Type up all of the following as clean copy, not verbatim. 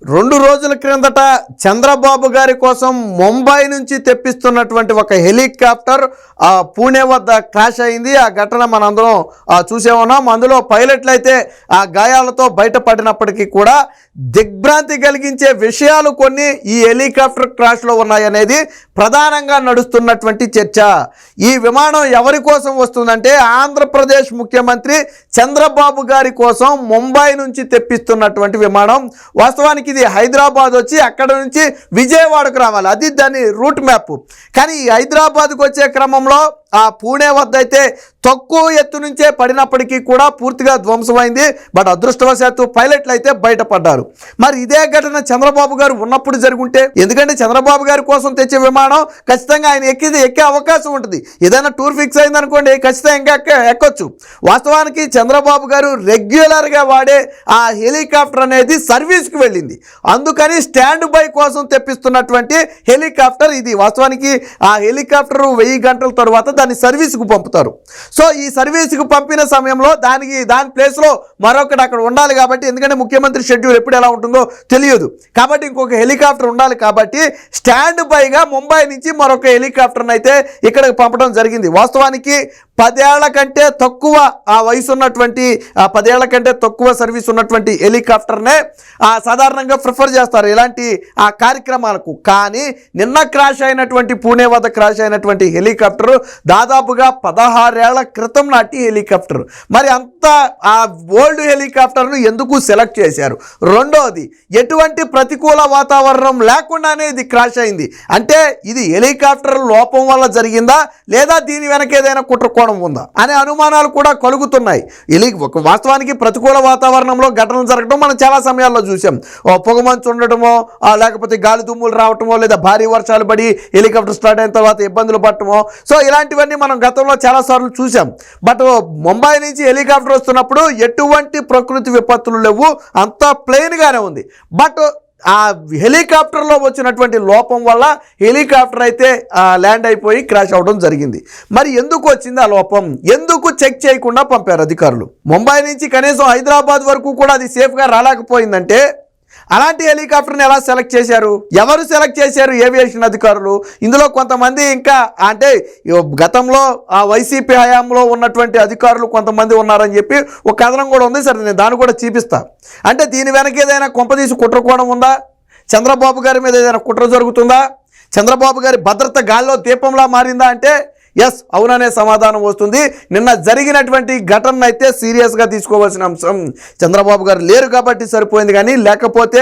2 రోజుల క్రిందట చంద్రబాబు గారి కోసం ముంబై నుంచి తెప్పిస్తున్నటువంటి ఒక హెలికాప్టర్ పూణే వద్ద క్రాష్ అయింది. ఆ ఘటన మనందరం చూసే ఉన్నాం. అందులో పైలట్లు అయితే ఆ గాయాలతో బయటపడినప్పటికీ కూడా దిగ్భ్రాంతి కలిగించే విషయాలు కొన్ని ఈ హెలికాప్టర్ క్రాష్లో ఉన్నాయనేది ప్రధానంగా నడుస్తున్నటువంటి చర్చ. ఈ విమానం ఎవరి కోసం వస్తుందంటే ఆంధ్రప్రదేశ్ ముఖ్యమంత్రి చంద్రబాబు గారి కోసం ముంబై నుంచి తెప్పిస్తున్నటువంటి విమానం. వాస్తవానికి ఇది హైదరాబాద్ వచ్చి అక్కడ నుంచి విజయవాడకు రావాలి, అది దాని రూట్ మ్యాప్. కానీ ఈ హైదరాబాద్కు వచ్చే క్రమంలో ఆ పూణే వద్ద అయితే తక్కువ ఎత్తు నుంచే పడినప్పటికీ కూడా పూర్తిగా ధ్వంసమైంది. బట్ అదృష్టవశాత్తు పైలట్లు అయితే బయటపడ్డారు. మరి ఇదే ఘటన చంద్రబాబు గారు ఉన్నప్పుడు జరుగుంటే, ఎందుకంటే చంద్రబాబు గారి కోసం తెచ్చే విమానం ఖచ్చితంగా ఆయన ఎక్కే అవకాశం ఉంటుంది. ఏదైనా టూర్ ఫిక్స్ అయిందనుకోండి, ఖచ్చితంగా ఎక్కొచ్చు. వాస్తవానికి చంద్రబాబు గారు రెగ్యులర్గా వాడే ఆ హెలికాప్టర్ అనేది సర్వీస్కి వెళ్ళింది. అందుకని స్టాండ్ బై కోసం తెప్పిస్తున్నటువంటి హెలికాప్టర్ ఇది. వాస్తవానికి ఆ హెలికాప్టర్ 1000 గంటల తర్వాత దాన్ని సర్వీస్కు పంపుతారు. సో ఈ సర్వీస్కు పంపిన సమయంలో దాని ప్లేస్లో మరొకటి అక్కడ ఉండాలి కాబట్టి, ఎందుకంటే ముఖ్యమంత్రి షెడ్యూల్ ఎప్పుడు ఎలా ఉంటుందో తెలియదు కాబట్టి ఇంకొక హెలికాప్టర్ ఉండాలి కాబట్టి స్టాండ్ బైగా ముంబై నుంచి మరొక హెలికాప్టర్ని అయితే ఇక్కడికి పంపడం జరిగింది. వాస్తవానికి 10 ఏళ్ల కంటే తక్కువ ఆ వయసు ఉన్నటువంటి 10 ఏళ్ల కంటే తక్కువ సర్వీస్ ఉన్నటువంటి హెలికాప్టర్నే సాధారణంగా ప్రిఫర్ చేస్తారు ఇలాంటి ఆ కార్యక్రమాలకు. కానీ నిన్న క్రాష్ అయినటువంటి పూణే వద్ద క్రాష్ అయినటువంటి హెలికాప్టర్ దాదాపుగా 16 ఏళ్ల క్రితం నాటి హెలికాప్టర్. మరి అంత ఆ ఓల్డ్ హెలికాప్టర్ను ఎందుకు సెలెక్ట్ చేశారు? రెండోది, ఎటువంటి ప్రతికూల వాతావరణం లేకుండానే ఇది క్రాష్ అయింది అంటే ఇది హెలికాప్టర్ లోపం వల్ల జరిగిందా లేదా దీని వెనక ఏదైనా కుట్రకోణం ఉందా అనే అనుమానాలు కూడా కలుగుతున్నాయి. వాస్తవానికి ప్రతికూల వాతావరణంలో ఘటనలు జరగడం మనం చాలా సమయాల్లో చూసాం. పొగమంచు ఉండటమో లేకపోతే గాలి దుమ్ములు రావటమో లేదా భారీ వర్షాలు పడి హెలికాప్టర్ స్టార్ట్ అయిన తర్వాత ఇబ్బందులు పడటమో, సో ఇలాంటివన్నీ మనం గతంలో చాలాసార్లు చూసాం. బట్ ముంబై నుంచి హెలికాప్టర్ వస్తున్నప్పుడు ఎటువంటి ప్రకృతి విపత్తులు లేవు, అంతా ప్లెయిన్గానే ఉంది. బట్ ఆ హెలికాప్టర్లో వచ్చినటువంటి లోపం వల్ల హెలికాప్టర్ అయితే ల్యాండ్ అయిపోయి క్రాష్ అవ్వడం జరిగింది. మరి ఎందుకు వచ్చింది ఆ లోపం? ఎందుకు చెక్ చేయకుండా పంపారు అధికారులు? ముంబై నుంచి కనీసం హైదరాబాద్ వరకు కూడా అది సేఫ్గా రాలేకపోయిందంటే అలాంటి హెలికాప్టర్ని ఎలా సెలెక్ట్ చేశారు? ఎవరు సెలెక్ట్ చేశారు? ఏవియేషన్ అధికారులు. ఇందులో కొంతమంది ఇంకా అంటే గతంలో ఆ వైసీపీ హయాంలో ఉన్నటువంటి అధికారులు కొంతమంది ఉన్నారని చెప్పి ఒక కథనం కూడా ఉంది. సరే, నేను దాన్ని కూడా చూపిస్తా. అంటే దీని వెనక ఏదైనా కొంపదీసి కుట్రకోవడం ఉందా? చంద్రబాబు గారి మీద ఏదైనా కుట్ర జరుగుతుందా? చంద్రబాబు గారి భద్రత గాల్లో దీపంలా మారిందా అంటే ఎస్, అవుననే సమాధానం వస్తుంది. నిన్న జరిగినటువంటి ఘటన అయితే సీరియస్గా తీసుకోవాల్సిన అంశం. చంద్రబాబు గారు లేరు కాబట్టి సరిపోయింది, కానీ లేకపోతే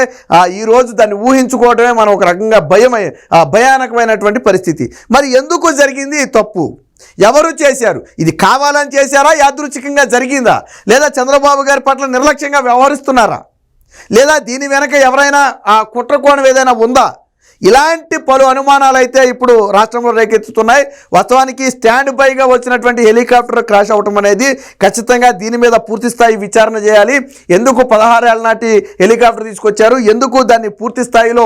ఈరోజు దాన్ని ఊహించుకోవడమే మనం ఒక రకంగా భయానకమైనటువంటి పరిస్థితి. మరి ఎందుకు జరిగింది ఈ తప్పు? ఎవరు చేశారు? ఇది కావాలని చేశారా? యాదృచ్ఛికంగా జరిగిందా? లేదా చంద్రబాబు గారి పట్ల నిర్లక్ష్యంగా వ్యవహరిస్తున్నారా? లేదా దీని వెనక ఎవరైనా కుట్రకోణం ఏదైనా ఉందా? ఇలాంటి పలు అనుమానాలు అయితే ఇప్పుడు రాష్ట్రంలో రేకెత్తుతున్నాయి. వాస్తవానికి స్టాండ్ బైగా వచ్చినటువంటి హెలికాప్టర్ క్రాష్ అవటం అనేది ఖచ్చితంగా దీని మీద పూర్తి స్థాయి విచారణ చేయాలి. ఎందుకు 16 ఏళ్ల నాటి హెలికాప్టర్ తీసుకొచ్చారు? ఎందుకు దాన్ని పూర్తి స్థాయిలో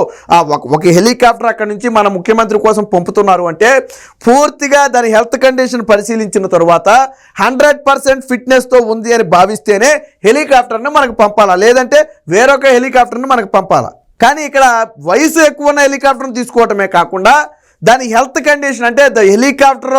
ఒక హెలికాప్టర్ అక్కడి నుంచి మన ముఖ్యమంత్రి కోసం పంపుతున్నారు అంటే పూర్తిగా దాని హెల్త్ కండిషన్ పరిశీలించిన తర్వాత 100% ఫిట్నెస్తో ఉంది అని భావిస్తేనే హెలికాప్టర్ని మనకు పంపాలా, లేదంటే వేరొక హెలికాప్టర్ని మనకు పంపాలా? కానీ ఇక్కడ వయసు ఎక్కువ ఉన్న హెలికాప్టర్ని తీసుకోవటమే కాకుండా దాని హెల్త్ కండిషన్ అంటే హెలికాప్టర్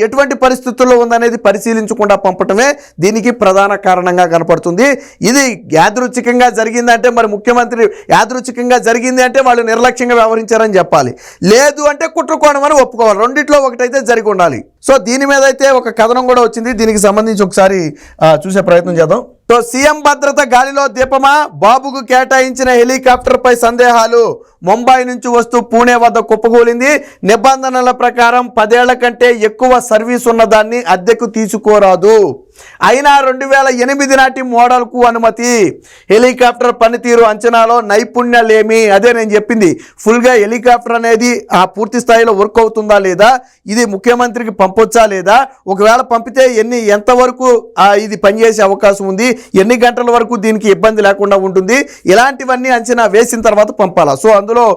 ఎటువంటి పరిస్థితుల్లో ఉందనేది పరిశీలించకుండా పంపటమే దీనికి ప్రధాన కారణంగా కనపడుతుంది. ఇది యాదృచ్ఛికంగా జరిగిందంటే మరి ముఖ్యమంత్రి యాదృచ్ఛికంగా జరిగింది అంటే వాళ్ళు నిర్లక్ష్యంగా వ్యవహరించారని చెప్పాలి, లేదు అంటే కుట్రకోణం అని ఒప్పుకోవాలి. రెండిట్లో ఒకటైతే జరిగి ఉండాలి. సో దీని మీద అయితే ఒక కథనం కూడా వచ్చింది. దీనికి సంబంధించి ఒకసారి చూసే ప్రయత్నం చేద్దాం. సో సీఎం భద్రత గాలిలో దీపమా? బాబుకు కేటాయించిన హెలికాప్టర్పై సందేహాలు. ముంబై నుంచి వస్తూ పూణే వద్ద కుప్పకూలింది. నిబంధనల ప్రకారం 10 ఏళ్ల కంటే ఎక్కువ సర్వీస్ ఉన్నదాన్ని అద్దెకు తీసుకోరాదు. అయినా 2008 నాటి మోడల్కు అనుమతి. హెలికాప్టర్ పనితీరు అంచనాలో నైపుణ్యాలేమి? అదే నేను చెప్పింది. ఫుల్గా హెలికాప్టర్ అనేది పూర్తి స్థాయిలో వర్క్ అవుతుందా లేదా, ఇది ముఖ్యమంత్రికి పంపొచ్చా లేదా, ఒకవేళ పంపితే ఎంతవరకు ఇది పనిచేసే అవకాశం ఉంది, ఎన్ని గంటల వరకు దీనికి ఇబ్బంది లేకుండా ఉంటుంది, ఇలాంటివన్నీ అంచనా వేసిన తర్వాత పంపాలా. సో అందులో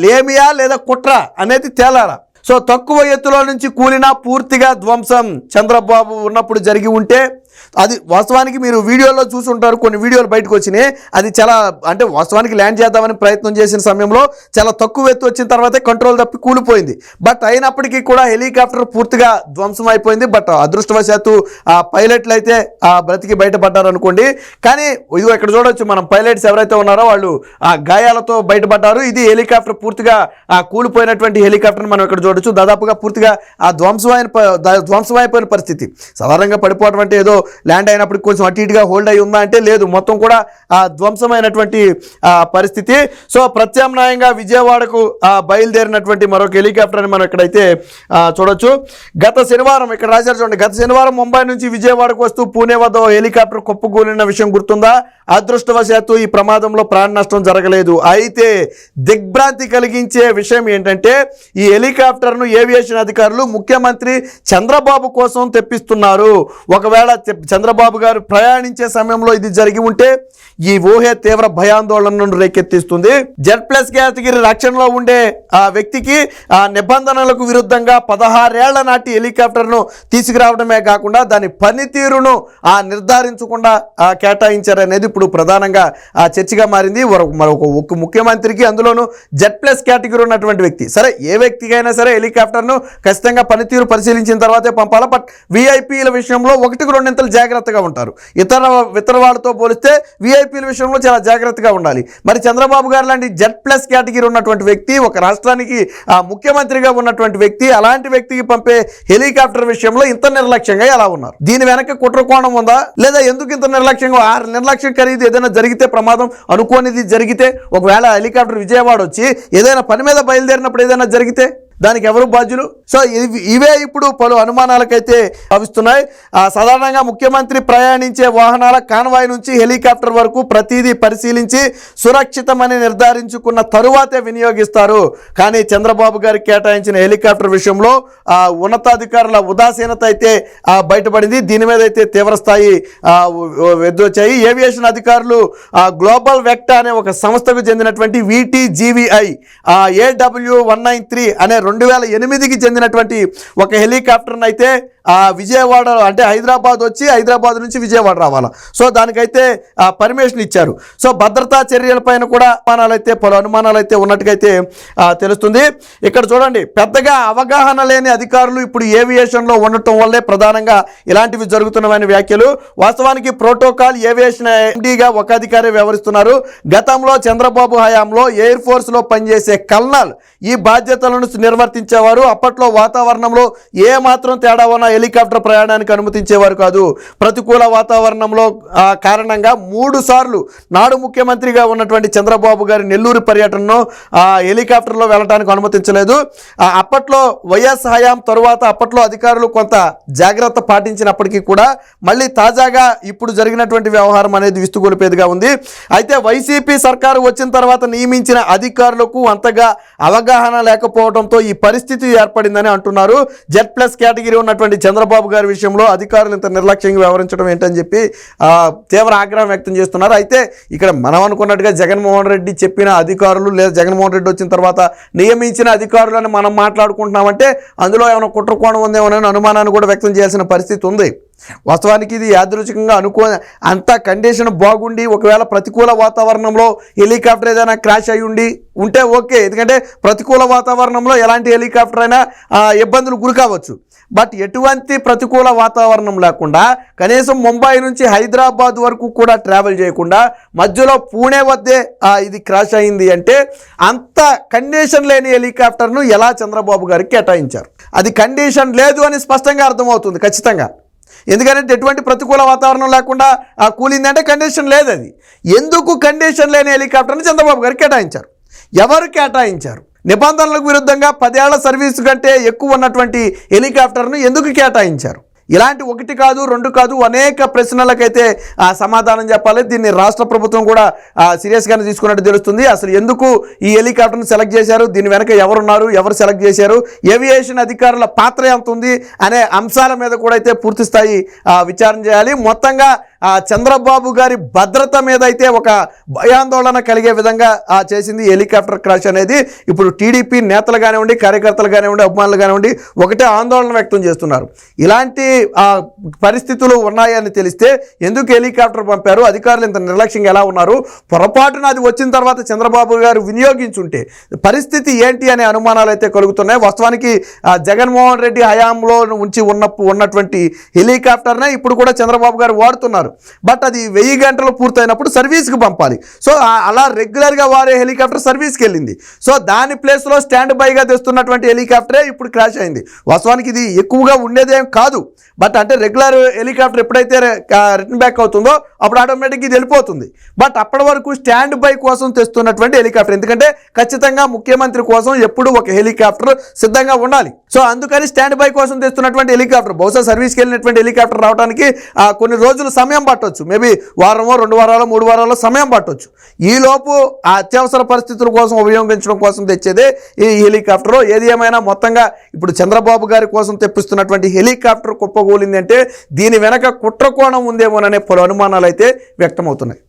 లేమియా లేదా కుట్ర అనేది తేలాలా. సో తక్కువ ఎత్తులో నుంచి కూలినా పూర్తిగా ధ్వంసం చంద్రబాబు ఉన్నప్పుడు జరిగి ఉంటే అది వాస్తవానికి మీరు వీడియోలో చూసుంటారు, కొన్ని వీడియోలు బయటకు వచ్చినాయి. అది చాలా అంటే వాస్తవానికి ల్యాండ్ చేద్దామని ప్రయత్నం చేసిన సమయంలో చాలా తక్కువ ఎత్తు వచ్చిన తర్వాతే కంట్రోల్ తప్పి కూలిపోయింది. బట్ అయినప్పటికీ కూడా హెలికాప్టర్ పూర్తిగా ధ్వంసం అయిపోయింది. బట్ అదృష్టవశాత్తు ఆ పైలట్లు అయితే బ్రతికి బయటపడ్డారు అనుకోండి. కానీ ఇదిగో ఇక్కడ చూడొచ్చు, మనం పైలట్స్ ఎవరైతే ఉన్నారో వాళ్ళు ఆ గాయాలతో బయటపడ్డారు. ఇది హెలికాప్టర్ పూర్తిగా కూలిపోయినటువంటి హెలికాప్టర్ని మనం ఇక్కడ చూడొచ్చు. దాదాపుగా పూర్తిగా ఆ ధ్వంసమైపోయిన పరిస్థితి. సాధారణంగా పడిపోవడం అంటే ఏదో ల్యాండ్ అయినప్పుడు కొంచెం అటు ఇటుగా హోల్డ్ అయి ఉందా అంటే లేదు, మొత్తం కూడా ధ్వంసమైనటువంటి పరిస్థితి. సో ప్రత్యామ్నాయంగా విజయవాడకు బయలుదేరినటువంటి మరొక హెలికాప్టర్ని మనం ఇక్కడైతే చూడొచ్చు. గత శనివారం ఇక్కడ రాశారు చూడండి, గత శనివారం ముంబై నుంచి విజయవాడకు వస్తూ పూణే వద్ద హెలికాప్టర్ కుప్పకూలిన విషయం గుర్తుందా? అదృష్టవశాత్తు ఈ ప్రమాదంలో ప్రాణ నష్టం జరగలేదు. అయితే దిగ్భ్రాంతి కలిగించే విషయం ఏంటంటే ఈ హెలికాప్టర్ను ఏవియేషన్ అధికారులు ముఖ్యమంత్రి చంద్రబాబు కోసం తెప్పిస్తున్నారు. ఒకవేళ చంద్రబాబు గారు ప్రయాణించే సమయంలో ఇది జరిగి ఉంటే ఈ ఊహే తీవ్ర భయాందోళనను రేకెత్తిస్తుంది. Z+ కేటగిరీ రక్షణలో ఉండే ఆ వ్యక్తికి ఆ నిబంధనలకు విరుద్ధంగా 16 ఏళ్ల నాటి హెలికాప్టర్ను తీసుకురావడమే కాకుండా దాని పనితీరును నిర్ధారించకుండా కేటాయించారనేది ఇప్పుడు ప్రధానంగా చర్చగా మారింది. ఒక ముఖ్యమంత్రికి, అందులోనూ Z+ కేటగిరీ ఉన్నటువంటి వ్యక్తి, సరే ఏ వ్యక్తికైనా సరే హెలికాప్టర్ను ఖచ్చితంగా పనితీరు పరిశీలించిన తర్వాతే పంపాలి. బట్ విఐపీల విషయంలో 1-2 జాగ్రత్తగా ఉంటారు. ఇతర వాళ్ళతో పోలిస్తే విఐపీల విషయంలో చాలా జాగ్రత్తగా ఉండాలి. మరి చంద్రబాబు గారు లాంటి Z+ కేటగిరీ ఉన్నటువంటి వ్యక్తి, ఒక రాష్ట్రానికి ముఖ్యమంత్రిగా ఉన్నటువంటి వ్యక్తి, అలాంటి వ్యక్తికి పంపే హెలికాప్టర్ విషయంలో ఇంత నిర్లక్ష్యంగా ఎలా ఉన్నారు? దీని వెనక కుట్ర కోణం ఉందా లేదా? ఎందుకు ఇంత నిర్లక్ష్యంగా? నిర్లక్ష్యం ఖరీదు ఏదైనా జరిగితే, ప్రమాదం అనుకోనిది జరిగితే, ఒకవేళ హెలికాప్టర్ విజయవాడ వచ్చి ఏదైనా పని మీద బయలుదేరినప్పుడు ఏదైనా జరిగితే దానికి ఎవరు బాధ్యులు? సో ఇవే ఇప్పుడు పలు అనుమానాలకైతే భావిస్తున్నాయి. సాధారణంగా ముఖ్యమంత్రి ప్రయాణించే వాహనాల కాన్వాయ్ నుంచి హెలికాప్టర్ వరకు ప్రతిదీ పరిశీలించి సురక్షితమని నిర్ధారించుకున్న తరువాతే వినియోగిస్తారు. కానీ చంద్రబాబు గారికి కేటాయించిన హెలికాప్టర్ విషయంలో ఉన్నతాధికారుల ఉదాసీనత అయితే బయటపడింది. దీని మీద అయితే తీవ్రస్థాయి ఎదురొచ్చాయి. ఏవియేషన్ అధికారులు గ్లోబల్ వెక్టా అనే ఒక సంస్థకు చెందినటువంటి VTGVI AW193 అనే 2008కి చెందినటువంటి ఒక హెలికాప్టర్ని అయితే విజయవాడ అంటే హైదరాబాద్ వచ్చి హైదరాబాద్ నుంచి విజయవాడ రావాలా. సో దానికైతే పర్మిషన్ ఇచ్చారు. సో భద్రతా చర్యలపైన కూడా పలు అనుమానాలు అయితే ఉన్నట్టుగైతే తెలుస్తుంది. ఇక్కడ చూడండి, పెద్దగా అవగాహన లేని అధికారులు ఇప్పుడు ఏవియేషన్లో ఉండటం వల్లే ప్రధానంగా ఇలాంటివి జరుగుతున్నవని వ్యాఖ్యలు. వాస్తవానికి ప్రోటోకాల్ ఏవియేషన్ MDగా ఒక అధికారి వ్యవహరిస్తున్నారు. గతంలో చంద్రబాబు హయాంలో ఎయిర్ ఫోర్స్లో పనిచేసే కల్నల్ ఈ బాధ్యతలను నిర్వర్తించేవారు. అప్పట్లో వాతావరణంలో ఏ మాత్రం తేడా ఉన్న హెలికాప్టర్ ప్రయాణానికి అనుమతించేవారు కాదు. ప్రతికూల వాతావరణంలో కారణంగా 3 సార్లు నాడు ముఖ్యమంత్రిగా ఉన్నటువంటి చంద్రబాబు గారి నెల్లూరు పర్యటనను హెలికాప్టర్లో వెళ్ళడానికి అనుమతించలేదు. అప్పట్లో వైఎస్ హయాం తరువాత అప్పట్లో అధికారులు కొంత జాగ్రత్త పాటించినప్పటికీ కూడా మళ్ళీ తాజాగా ఇప్పుడు జరిగినటువంటి వ్యవహారం అనేది విస్తుగొలిపేదిగా ఉంది. అయితే వైసీపీ సర్కారు వచ్చిన తర్వాత నియమించిన అధికారులకు అంతగా అవగాహన లేకపోవడంతో ఈ పరిస్థితి ఏర్పడిందని అంటున్నారు. Z+ కేటగిరీ ఉన్నటువంటి చంద్రబాబు గారి విషయంలో అధికారులు ఇంత నిర్లక్ష్యంగా వ్యవహరించడం ఏంటని చెప్పి తీవ్ర ఆగ్రహం వ్యక్తం చేస్తున్నారు. అయితే ఇక్కడ మనం అనుకున్నట్టుగా జగన్మోహన్ రెడ్డి చెప్పిన అధికారులు లేదా జగన్మోహన్ రెడ్డి వచ్చిన తర్వాత నియమించిన అధికారులను మనం మాట్లాడుకుంటున్నామంటే అందులో ఏమైనా కుట్రకోణం ఉందేమోనని అనుమానాన్ని కూడా వ్యక్తం చేయాల్సిన పరిస్థితి ఉంది. వాస్తవానికి ఇది యాదృచ్ఛికంగా అంత కండిషన్ బాగుండి ఒకవేళ ప్రతికూల వాతావరణంలో హెలికాప్టర్ ఏదైనా క్రాష్ అయి ఉంటే ఓకే, ఎందుకంటే ప్రతికూల వాతావరణంలో ఎలాంటి హెలికాప్టర్ అయినా ఇబ్బందులు గురి కావచ్చు. బట్ ఎటువంటి ప్రతికూల వాతావరణం లేకుండా కనీసం ముంబై నుంచి హైదరాబాద్ వరకు కూడా ట్రావెల్ చేయకుండా మధ్యలో పూణే వద్దే ఇది క్రాష్ అయింది అంటే అంత కండిషన్ లేని హెలికాప్టర్ను ఎలా చంద్రబాబు గారికి కేటాయించారు? అది కండిషన్ లేదు అని స్పష్టంగా అర్థమవుతుంది ఖచ్చితంగా. ఎందుకంటే ఎటువంటి ప్రతికూల వాతావరణం లేకుండా కూలిందంటే కండిషన్ లేదు. అది ఎందుకు కండిషన్ లేని హెలికాప్టర్ని చంద్రబాబు గారికి కేటాయించారు? ఎవరు కేటాయించారు? నిబంధనలకు విరుద్ధంగా 10 ఏళ్ల సర్వీసు కంటే ఎక్కువ ఉన్నటువంటి హెలికాప్టర్ను ఎందుకు కేటాయించారు? ఇలాంటి 1 కాదు 2 కాదు అనేక ప్రశ్నలకైతే సమాధానం చెప్పాలి. దీన్ని రాష్ట్ర ప్రభుత్వం కూడా సీరియస్గానే తీసుకున్నట్టు తెలుస్తుంది. అసలు ఎందుకు ఈ హెలికాప్టర్ను సెలెక్ట్ చేశారు? దీని వెనక ఎవరున్నారు? ఎవరు సెలెక్ట్ చేశారు? ఏవియేషన్ అధికారుల పాత్ర ఎంత ఉంది అనే అంశాల మీద కూడా అయితే పూర్తి స్థాయి విచారణ చేయాలి. మొత్తంగా చంద్రబాబు గారి భద్రత మీద అయితే ఒక భయాందోళన కలిగే విధంగా చేసింది హెలికాప్టర్ క్రాష్ అనేది. ఇప్పుడు టీడీపీ నేతలు కానివ్వండి, కార్యకర్తలు కానివ్వండి, అభిమానులు కానివ్వండి ఒకటే ఆందోళన వ్యక్తం చేస్తున్నారు. ఇలాంటి పరిస్థితులు ఉన్నాయని తెలిస్తే ఎందుకు హెలికాప్టర్ పంపారు, అధికారులు ఇంత నిర్లక్ష్యంగా ఎలా ఉన్నారు, పొరపాటున అది వచ్చిన తర్వాత చంద్రబాబు గారు వినియోగించుంటే పరిస్థితి ఏంటి అనే అనుమానాలు అయితే కలుగుతున్నాయి. వాస్తవానికి జగన్మోహన్ రెడ్డి హయాంలో ఉంచి ఉన్నటువంటి హెలికాప్టర్నే ఇప్పుడు కూడా చంద్రబాబు గారు వాడుతున్నారు. బట్ అది 1000 గంటలు పూర్తయినప్పుడు సర్వీస్కి పంపాలి. సో అలా రెగ్యులర్గా వాడే హెలికాప్టర్ సర్వీస్కి వెళ్ళింది. సో దాని ప్లేస్లో స్టాండ్ బైగా తెస్తున్నటువంటి హెలికాప్టరే ఇప్పుడు క్రాష్ అయింది. వాస్తవానికి ఇది ఎక్కువగా ఉండేదేం కాదు. బట్ అంటే రెగ్యులర్ హెలికాప్టర్ ఎప్పుడైతే రిటర్న్ బ్యాక్ అవుతుందో అప్పుడు ఆటోమేటిక్గా ఇది వెళ్ళిపోతుంది. బట్ అప్పటి వరకు స్టాండ్ బై కోసం తెస్తున్నటువంటి హెలికాప్టర్, ఎందుకంటే ఖచ్చితంగా ముఖ్యమంత్రి కోసం ఎప్పుడు ఒక హెలికాప్టర్ సిద్ధంగా ఉండాలి. సో అందుకని స్టాండ్ బై కోసం తెస్తున్నటువంటి హెలికాప్టర్ బహుశా సర్వీస్కి వెళ్ళినటువంటి హెలికాప్టర్ రావడానికి కొన్ని రోజులు సమయం పట్టవచ్చు. మేబీ వారమో 2 వారాలు 3 వారాలు సమయం పట్టవచ్చు. ఈలోపు ఆ అత్యవసర పరిస్థితుల కోసం ఉపయోగించడం కోసం తెచ్చేదే ఈ హెలికాప్టర్. ఏది ఏమైనా మొత్తంగా ఇప్పుడు చంద్రబాబు గారి కోసం తెప్పిస్తున్నటువంటి హెలికాప్టర్ కుప్పగూలింది అంటే దీని వెనక కుట్రకోణం ఉందేమోననే పలు అనుమానాలు అయితే వ్యక్తమవుతున్నాయి.